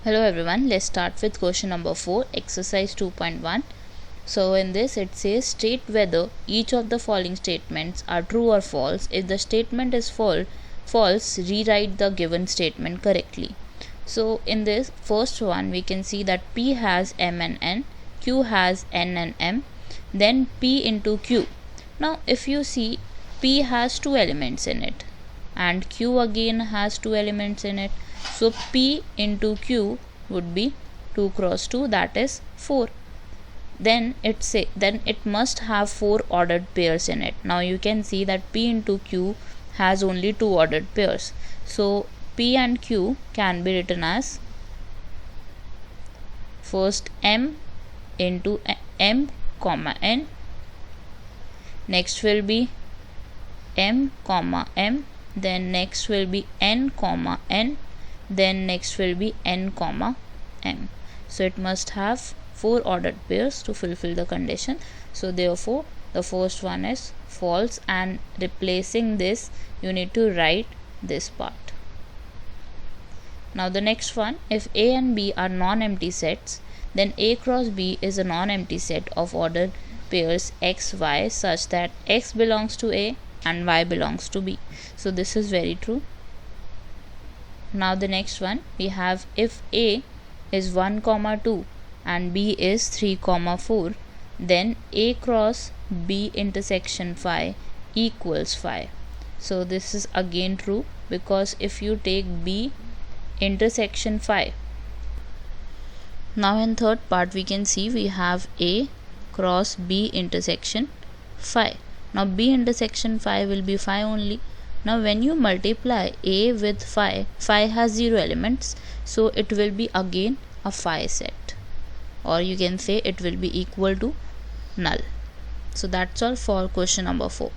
Hello everyone, let's start with question number 4, exercise 2.1. So in this it says state whether each of the following statements are true or false. If the statement is false, rewrite the given statement correctly. So in this first one we can see that P has M and N, Q has N and M, then P into Q. Now if you see, P has two elements in it and Q again has two elements in it. So P into Q would be 2 cross 2, that is 4. Then it must have 4 ordered pairs in it. Now you can see that P into Q has only 2 ordered pairs. So P and Q can be written as first M into M comma N, next will be M comma M, then next will be N comma N, then next will be N comma M. So it must have 4 ordered pairs to fulfill the condition. So therefore the first one is false, and replacing this you need to write this part. Now the next one, if A and B are non-empty sets, then A cross B is a non-empty set of ordered pairs X, Y such that X belongs to A and Y belongs to B. So this is very true. Now the next one we have, if A is 1 comma 2 and B is 3 comma 4, then A cross B intersection phi equals phi. So this is again true, because if you take B intersection phi. Now in third part we can see we have A cross B intersection phi. Now B intersection phi will be phi only. Now when you multiply A with phi, phi has 0 elements, so it will be again a phi set, or you can say it will be equal to null. So that's all for question number 4.